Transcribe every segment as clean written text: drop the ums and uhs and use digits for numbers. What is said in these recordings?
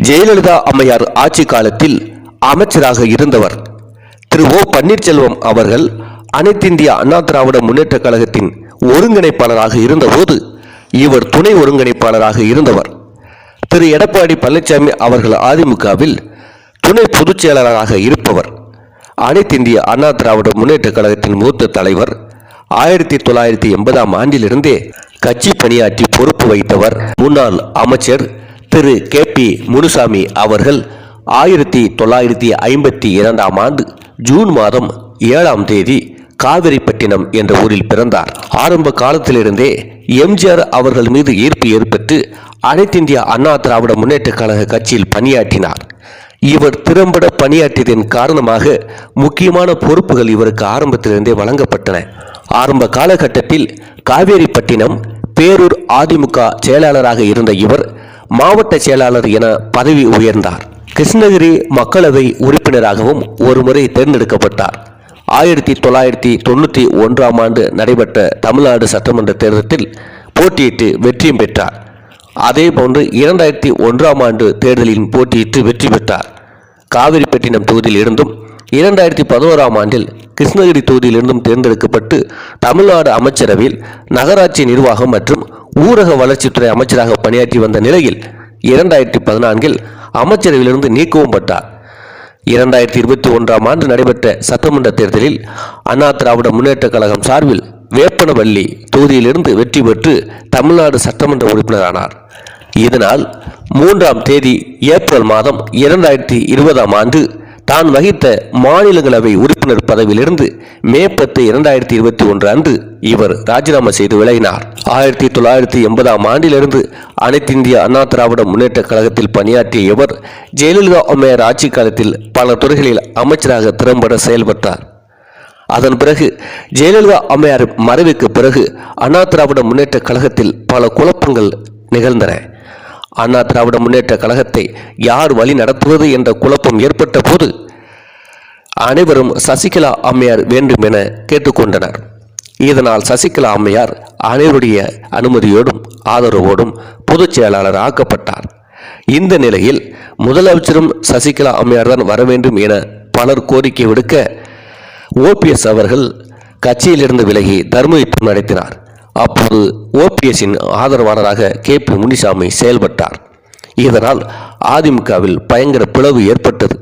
ஜெயலலிதா அம்மையார் ஆட்சி காலத்தில் அமைச்சராக இருந்தவர் திரு ஓ பன்னீர்செல்வம் அவர்கள் அனைத்திந்திய அண்ணா திராவிட முன்னேற்ற கழகத்தின் ஒருங்கிணைப்பாளராக இருந்தபோது இவர் துணை ஒருங்கிணைப்பாளராக இருந்தவர். திரு எடப்பாடி பழனிசாமி அவர்கள் அதிமுகவில் துணை பொதுச் செயலாளராக இருப்பவர். அனைத்திந்திய அண்ணா திராவிட முன்னேற்ற கழகத்தின் மூத்த தலைவர். 1980ஆம் ஆண்டிலிருந்தே கட்சி பணியாற்றி பொறுப்பு வைத்தவர். முன்னாள் அமைச்சர் திரு கே.பி. முனுசாமி அவர்கள் 1952ஆம் ஆண்டு ஜூன் மாதம் 7ஆம் தேதி காவிரிப்பட்டினம் என்ற ஊரில் பிறந்தார். ஆரம்ப காலத்திலிருந்தே எம்ஜிஆர் அவர்கள் மீது ஈர்ப்பு ஏற்பட்டு அனைத்திந்திய அண்ணா திராவிட முன்னேற்ற கழக கட்சியில் பணியாற்றினார். இவர் திறம்பட பணியாற்றியதன் காரணமாக முக்கியமான பொறுப்புகள் இவருக்கு ஆரம்பத்திலிருந்தே வழங்கப்பட்டன. ஆரம்ப காலகட்டத்தில் காவேரிப்பட்டினம் பேரூர் அதிமுக செயலாளராக இருந்த இவர் மாவட்ட செயலாளர் என பதவி உயர்ந்தார். கிருஷ்ணகிரி மக்களவை உறுப்பினராகவும் ஒருமுறை தேர்ந்தெடுக்கப்பட்டார். 1991ஆம் ஆண்டு நடைபெற்ற தமிழ்நாடு சட்டமன்ற தேர்தலில் போட்டியிட்டு வெற்றியும் பெற்றார். அதேபோன்று 2001ஆம் ஆண்டு தேர்தலில் போட்டியிட்டு வெற்றி பெற்றார். காவிரிப்பட்டினம் தொகுதியில் இருந்தும் 2011ஆம் ஆண்டில் கிருஷ்ணகிரி தொகுதியிலிருந்தும் தேர்ந்தெடுக்கப்பட்டு தமிழ்நாடு அமைச்சரவையில் நகராட்சி நிர்வாகம் மற்றும் ஊரக வளர்ச்சித்துறை அமைச்சராக பணியாற்றி வந்த நிலையில் 2014இல் அமைச்சரவையிலிருந்து நீக்கவும் பட்டார். 2021ஆம் ஆண்டு நடைபெற்ற சட்டமன்ற தேர்தலில் அண்ணா திராவிட முன்னேற்ற கழகம் சார்பில் வேப்பனவள்ளி தொகுதியிலிருந்து வெற்றி பெற்று தமிழ்நாடு சட்டமன்ற உறுப்பினரானார். இதனால் 3ஆம் தேதி ஏப்ரல் மாதம் 2020ஆம் ஆண்டு தான் வகித்த மாநிலங்களவை உறுப்பினர் பதவியிலிருந்து மே 10, 2021 அன்று இவர் ராஜினாமா செய்து விலகினார். 1980ஆம் ஆண்டிலிருந்து அனைத்திந்திய அண்ணா திராவிட முன்னேற்ற கழகத்தில் பணியாற்றிய இவர் ஜெயலலிதா அம்மையார் ஆட்சி காலத்தில் பல துறைகளில் அமைச்சராக திறம்பட செயல்பட்டார். அதன் பிறகு ஜெயலலிதா அம்மையார் மறைவுக்கு பிறகு அண்ணா திராவிட முன்னேற்ற கழகத்தில் பல குழப்பங்கள் நிகழ்ந்தன. அண்ணா திராவிட முன்னேற்ற கழகத்தை யார் வழி நடத்துவது என்ற குழப்பம் ஏற்பட்ட போது அனைவரும் சசிகலா அம்மையார் வேண்டும் என கேட்டுக்கொண்டனர். இதனால் சசிகலா அம்மையார் அனைவருடைய அனுமதியோடும் ஆதரவோடும் பொதுச் செயலாளர் ஆக்கப்பட்டார். இந்த நிலையில் முதலமைச்சரும் சசிகலா அம்மையார் தான் வர வேண்டும் என பலர் கோரிக்கை விடுக்க OPS அவர்கள் கட்சியிலிருந்து விலகி தர்ம யுத்தம் நடத்தினார். அப்போது OPSின் ஆதரவாளராக கே.பி. முனுசாமி செயல்பட்டார். இதனால் அதிமுகவில் பயங்கர பிளவு ஏற்பட்டது.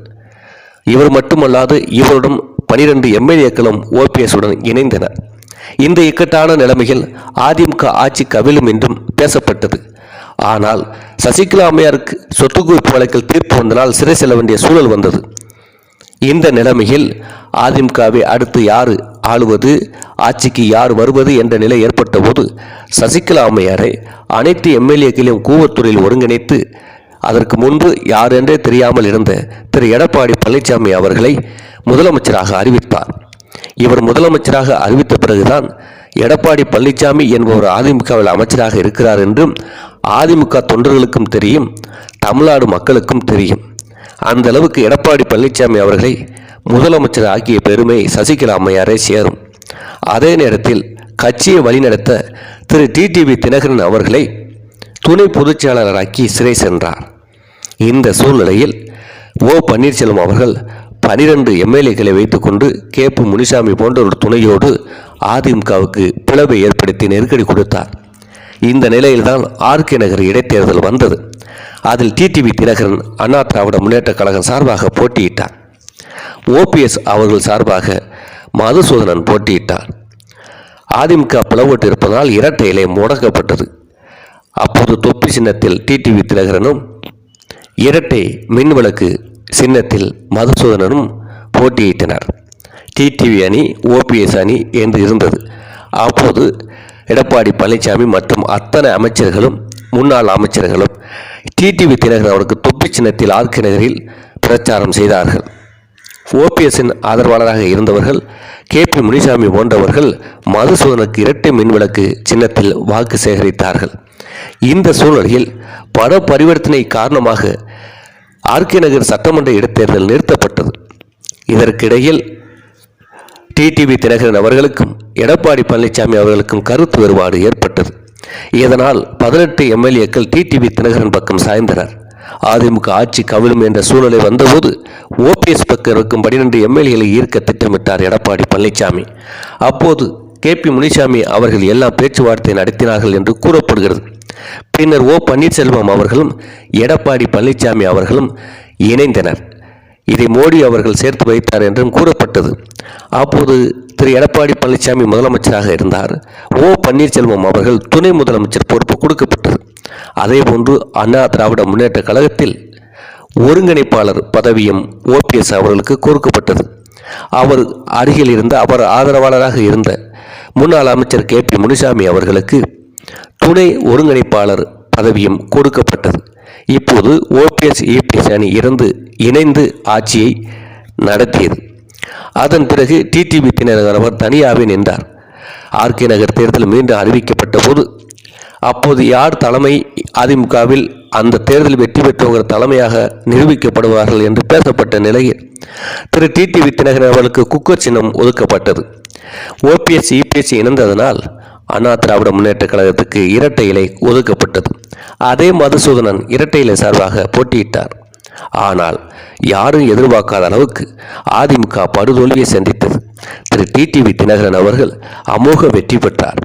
இவர் மட்டுமல்லாது இவருடன் 12 MLAக்களும் OPSுடன் இணைந்தனர். இந்த இக்கட்டான நிலைமையில் அதிமுக ஆட்சி கவிழும் என்றும் பேசப்பட்டது. ஆனால் சசிகலா அம்மையாருக்கு சொத்து குவிப்பு வழக்கில் தீர்ப்பு வந்தனால் சிறை செல்ல வேண்டிய சூழல் வந்தது. இந்த நிலைமையில் அதிமுகவை அடுத்து யார் ஆளுவது, ஆட்சிக்கு யார் வருவது என்ற நிலை ஏற்பட்ட போது சசிகலா அம்மையாரை அனைத்து MLAக்களையும் கூவத்தூரில் ஒருங்கிணைத்து அதற்கு முன்பு யார் என்றே தெரியாமல் இருந்த திரு எடப்பாடி பழனிசாமி அவர்களை முதலமைச்சராக அறிவித்தார். இவர் முதலமைச்சராக அறிவித்த பிறகுதான் எடப்பாடி பழனிசாமி என்பவர் அதிமுகவில் அமைச்சராக இருக்கிறார் என்றும் அதிமுக தொண்டர்களுக்கும் தெரியும், தமிழ்நாடு மக்களுக்கும் தெரியும். அந்த அளவுக்கு எடப்பாடி பழனிசாமி அவர்களை முதலமைச்சர் ஆக்கிய பெருமை சசிகலா அம்மையாரை சேரும். அதே நேரத்தில் கட்சியை வழிநடத்த திரு டிடிவி தினகரன் அவர்களை துணை பொதுச் செயலாளராக்கி சிறை சென்றார். இந்த சூழ்நிலையில் ஓ பன்னீர்செல்வம் அவர்கள் 12 MLAக்களை வைத்துக்கொண்டு கே.பி. முனுசாமி போன்ற ஒரு துணையோடு அதிமுகவுக்கு பிளவை ஏற்படுத்தி நெருக்கடி கொடுத்தார். இந்த நிலையில்தான் RK நகர் இடைத்தேர்தல் வந்தது. அதில் டிடிவி தினகரன் அண்ணா திராவிட முன்னேற்ற கழகம் சார்பாக போட்டியிட்டார். OPS அவர்கள் சார்பாக மதுசூதனன் போட்டியிட்டார். அதிமுக பிளவுட்டு இருப்பதனால் இரட்டை இலை முடக்கப்பட்டது. அப்போது தொப்பி சின்னத்தில் டிடிவி தினகரனும் இரட்டை மின்விளக்கு சின்னத்தில் மதுசூதனனும் போட்டியிட்டனர். டிடிவி அணி OPS அணி என்று இருந்தது. அப்போது எடப்பாடி பழனிசாமி மற்றும் அத்தனை அமைச்சர்களும் முன்னாள் அமைச்சர்களும் டிடிவி தினகரன் அவருக்கு தொப்பி சின்னத்தில் RK நகரில் பிரச்சாரம் செய்தார்கள். OPSின் ஆதரவாளராக இருந்தவர்கள் கே.பி. முனுசாமி போன்றவர்கள் மதுசூதனுக்கு இரட்டை மின்விளக்கு சின்னத்தில் வாக்கு சேகரித்தார்கள். இந்த சூழ்நிலையில் பண பரிவர்த்தனை காரணமாக RK நகர் சட்டமன்ற இடைத்தேர்தல் நிறுத்தப்பட்டது. இதற்கிடையில் டிடிவி தினகரன் அவர்களுக்கும் எடப்பாடி பழனிசாமி அவர்களுக்கும் கருத்து வேறுபாடு ஏற்பட்டது. இதனால் 18 MLAக்கள் டிடிவி தினகரன் பக்கம் சாய்ந்தனர். அதிமுக ஆட்சி கவிழும் என்ற சூழ்நிலை வந்தபோது ஓபிஎஸ் பக்கம் இருக்கும் 12 எம்எல்ஏகளை ஈர்க்க திட்டமிட்டார் எடப்பாடி பழனிசாமி. அப்போது KP முனிசாமி அவர்கள் எல்லாம் பேச்சுவார்த்தை நடத்தினார்கள் என்று கூறப்படுகிறது. பின்னர் பன்னீர்செல்வம் அவர்களும் எடப்பாடி பழனிசாமி அவர்களும் இணைந்தனர். இதை மோடி அவர்கள் சேர்த்து வைத்தார் என்றும் கூறப்பட்டது. அப்போது திரு எடப்பாடி பழனிசாமி முதலமைச்சராக இருந்தார். பன்னீர்செல்வம் அவர்கள் துணை முதலமைச்சர் பொறுப்பு கொடுக்கப்பட்டது. அதேபோன்று அண்ணா திராவிட முன்னேற்ற கழகத்தில் ஒருங்கிணைப்பாளர் பதவியும் ஓபிஎஸ் அவர்களுக்கு கொடுக்கப்பட்டது. அவர் அருகில் இருந்த அவர் ஆதரவாளராக இருந்த முன்னாள் அமைச்சர் KP முனிசாமி அவர்களுக்கு துணை ஒருங்கிணைப்பாளர் பதவியும் கொடுக்கப்பட்டது. இப்போது ஓபிஎஸ் EPS அணி இணைந்து ஆட்சியை நடத்தியது. அதன் பிறகு TTV தினகரன் அவர் தனியாகவே நின்றார். RK நகர் தேர்தல் மீண்டும் அறிவிக்கப்பட்ட போது அப்போது யார் தலைமை அதிமுகவில் அந்த தேர்தல் வெற்றி பெற்றவர்கள் தலைமையாக நிரூபிக்கப்படுவார்கள் என்று பேசப்பட்ட நிலையில் திரு TTV தினகரன் அவர்களுக்கு குக்கர் சின்னம் ஒதுக்கப்பட்டது. ஓபிஎஸ் EPS இணைந்ததனால் அண்ணா திராவிட முன்னேற்ற கழகத்துக்கு இரட்டை இலை ஒதுக்கப்பட்டது. அதே மதுசூதனன் இரட்டை இலை சார்பாக போட்டியிட்டார். ஆனால் யாரும் எதிர்பார்க்காத அளவுக்கு அதிமுக படுதோல்வியை சந்தித்தது. திரு TTV தினகரன் அவர்கள் அமோக வெற்றி பெற்றார்.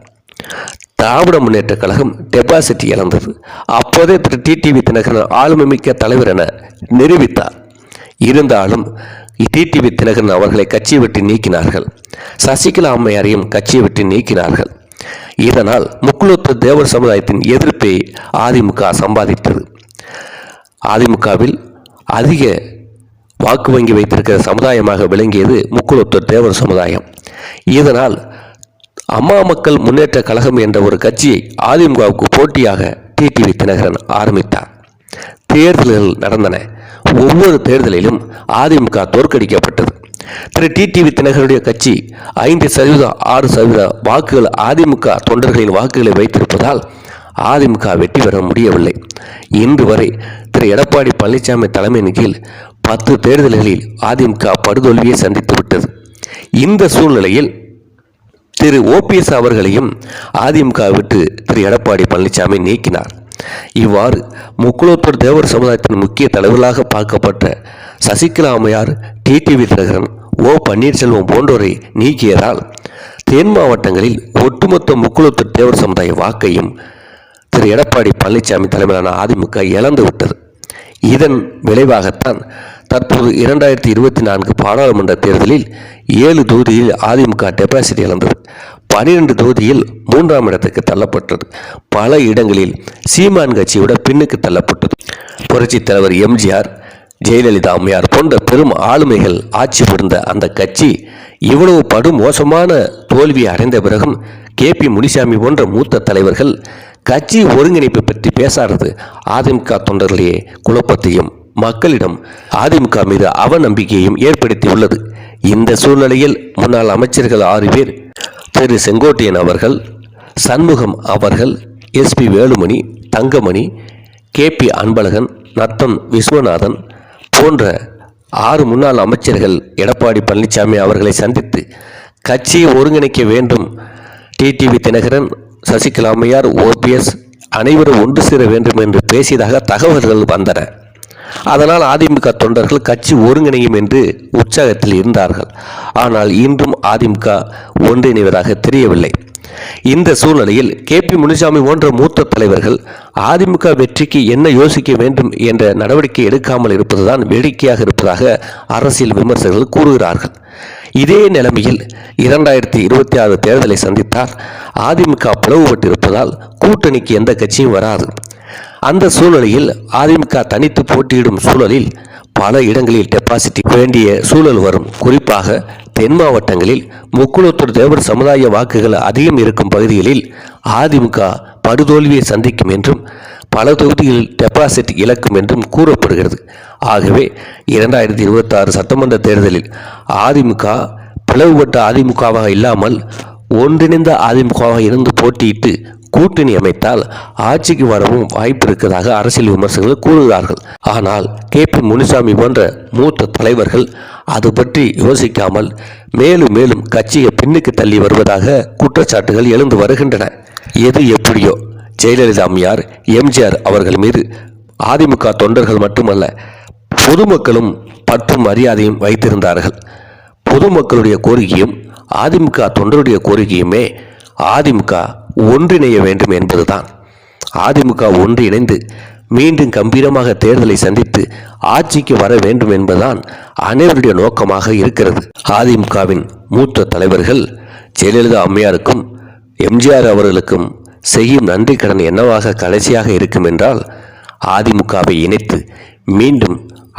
திராவிட முன்னேற்ற கழகம் டெபாசிட் இழந்தது. அப்போதே திரு TTV தினகரன் ஆளுமை மிக்க தலைவர் என நிரூபித்தார். இருந்தாலும் TTV தினகரன் அவர்களை கட்சியை விட்டு நீக்கினார்கள். சசிகலா அம்மையாரையும் கட்சியை விட்டு நீக்கினார்கள். இதனால் முக்குளத்தூர் தேவர் சமுதாயத்தின் எதிர்ப்பை அதிமுக சம்பாதித்தது. அதிமுகவில் அதிக வாக்கு வங்கி வைத்திருக்கிற சமுதாயமாக விளங்கியது முக்குளத்தூர் தேவர் சமுதாயம். இதனால் அம்மா மக்கள் முன்னேற்ற கழகம் என்ற ஒரு கட்சியை அதிமுகவுக்கு போட்டியாக TTV தினகரன் ஆரம்பித்தார். தேர்தல்கள் நடந்தன. ஒவ்வொரு தேர்தலிலும் அதிமுக தோற்கடிக்கப்பட்டது. திரு TTV தினகரனுடைய கட்சி 5% 6% வாக்குகள் அதிமுக தொண்டர்களின் வாக்குகளை வைத்திருப்பதால் அதிமுக வெற்றி பெற முடியவில்லை. இன்று வரை திரு எடப்பாடி பழனிசாமி தலைமையின் கீழ் 10 தேர்தல்களில் அதிமுக படுதோல்வியை சந்தித்து விட்டது. இந்த சூழ்நிலையில் திரு OPS அவர்களையும் அதிமுக விட்டு திரு எடப்பாடி பழனிசாமி நீக்கினார். இவ்வாறு முக்குளத்தூர் தேவர் சமுதாயத்தின் முக்கிய தலைவர்களாக பார்க்கப்பட்ட சசிகலா அம்மையார், TTV தினகரன், பன்னீர்செல்வம் போன்றோரை நீக்கியதால் தென் மாவட்டங்களில் ஒட்டுமொத்த முக்குளத்தூர் தேவர் சமுதாய வாக்கையும் திரு எடப்பாடி பழனிசாமி தலைமையிலான அதிமுக இழந்துவிட்டது. இதன் விளைவாகத்தான் தற்போது 2024 பாராளுமன்ற தேர்தலில் 7 தொகுதியில் அதிமுக டெபாசிட் இழந்தது. 12 தொகுதியில் 3ஆம் இடத்துக்கு தள்ளப்பட்டது. பல இடங்களில் சீமான் கட்சியோட பின்னுக்கு தள்ளப்பட்டது. புரட்சித் தலைவர் MGR, ஜெயலலிதா அம்மையார் போன்ற பெரும் ஆளுமைகள் ஆட்சி புரிந்த அந்த கட்சி இவ்வளவு படுமோசமான தோல்வியை அடைந்த பிறகும் KP முனிசாமி போன்ற மூத்த தலைவர்கள் கட்சி ஒருங்கிணைப்பு பற்றி பேசாதது அதிமுக தொண்டர்களையே குழப்பத்தையும் மக்களிடம் அதிமுக மீது அவநம்பிக்கையையும் ஏற்படுத்தியுள்ளது. இந்த சூழ்நிலையில் முன்னாள் அமைச்சர்கள் 6 பேர் திரு செங்கோட்டையன் அவர்கள், சண்முகம் அவர்கள், SP வேலுமணி, தங்கமணி, KP அன்பழகன், நத்தம் விஸ்வநாதன் போன்ற 6 முன்னாள் அமைச்சர்கள் எடப்பாடி பழனிசாமி அவர்களை சந்தித்து கட்சியை ஒருங்கிணைக்க வேண்டும், TTV தினகரன், சசிகலா அம்மையார், OPS அனைவரும் ஒன்று சேர வேண்டும் என்று பேசியதாக தகவல்கள் வந்தன. அதனால் அதிமுக தொண்டர்கள் கட்சி ஒருங்கிணையும் என்று உற்சாகத்தில் இருந்தார்கள். ஆனால் இன்றும் அதிமுக ஒன்றிணைவதாக தெரியவில்லை. இந்த சூழ்நிலையில் KP முனிசாமி போன்ற மூத்த தலைவர்கள் அதிமுக வெற்றிக்கு என்ன யோசிக்க வேண்டும் என்ற நடவடிக்கை எடுக்காமல் இருப்பதுதான் வேடிக்கையாக இருப்பதாக அரசியல் விமர்சகர்கள் கூறுகிறார்கள். இதே நிலைமையில் 2026 தேர்தலை சந்தித்தால் அதிமுக பிளவுபட்டிருப்பதால் கூட்டணிக்கு எந்த கட்சியும் வராது. அந்த சூழ்நிலையில் அதிமுக தனித்து போட்டியிடும் சூழலில் பல இடங்களில் டெபாசிட் வேண்டிய சூழல் வரும். குறிப்பாக தென் மாவட்டங்களில் முக்குளத்தூர் தேவர் சமுதாய வாக்குகள் அதிகம் இருக்கும் பகுதிகளில் அதிமுக படுதோல்வியை சந்திக்கும் என்றும் பல தொகுதிகளில் டெபாசிட் இழக்கும் என்றும் கூறப்படுகிறது. ஆகவே 2026 சட்டமன்ற தேர்தலில் அதிமுக பிளவுபட்ட அதிமுகவாக இல்லாமல் ஒன்றிணைந்த அதிமுகவாக இருந்து போட்டியிட்டு கூட்டணி அமைத்தால் ஆட்சிக்கு வரவும் வாய்ப்பு இருக்கிறதாக அரசியல் விமர்சகர்கள் கூறுகிறார்கள். ஆனால் KP முனிசாமி போன்ற மூத்த தலைவர்கள் அது பற்றி யோசிக்காமல் மேலும் மேலும் கட்சியை பின்னுக்கு தள்ளி வருவதாக குற்றச்சாட்டுகள் எழுந்து வருகின்றன. எது எப்படியோ ஜெயலலிதா அம்மையார், MGR அவர்கள் மீது அதிமுக தொண்டர்கள் மட்டுமல்ல, பொதுமக்களும் பற்றும் மரியாதையும் வைத்திருந்தார்கள். பொதுமக்களுடைய கோரிக்கையும் அதிமுக தொண்டருடைய கோரிக்கையுமே அதிமுக ஒன்றிணைய வேண்டும் என்பதுதான். அதிமுக ஒன்றிணைந்து மீண்டும் கம்பீரமாக தேர்தலை சந்தித்து ஆட்சிக்கு வர வேண்டும் என்பதுதான் அனைவருடைய நோக்கமாக இருக்கிறது. அதிமுகவின் மூத்த தலைவர்கள் ஜெயலலிதா அம்மையாருக்கும் எம்ஜிஆர் அவர்களுக்கும் செய்யும் நன்றி கடன் என்னவாக கடைசியாக இருக்கும் என்றால், அதிமுகவை இணைத்து மீண்டும்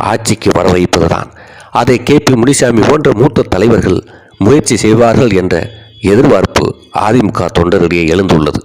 ஆட்சிக்கு வர வைப்பதுதான். அதை KP முனிசாமி போன்ற மூத்த தலைவர்கள் முயற்சி செய்வார்கள் என்ற எதிர்பார்ப்பு அதிமுக தொண்டரிடையே எழுந்துள்ளது.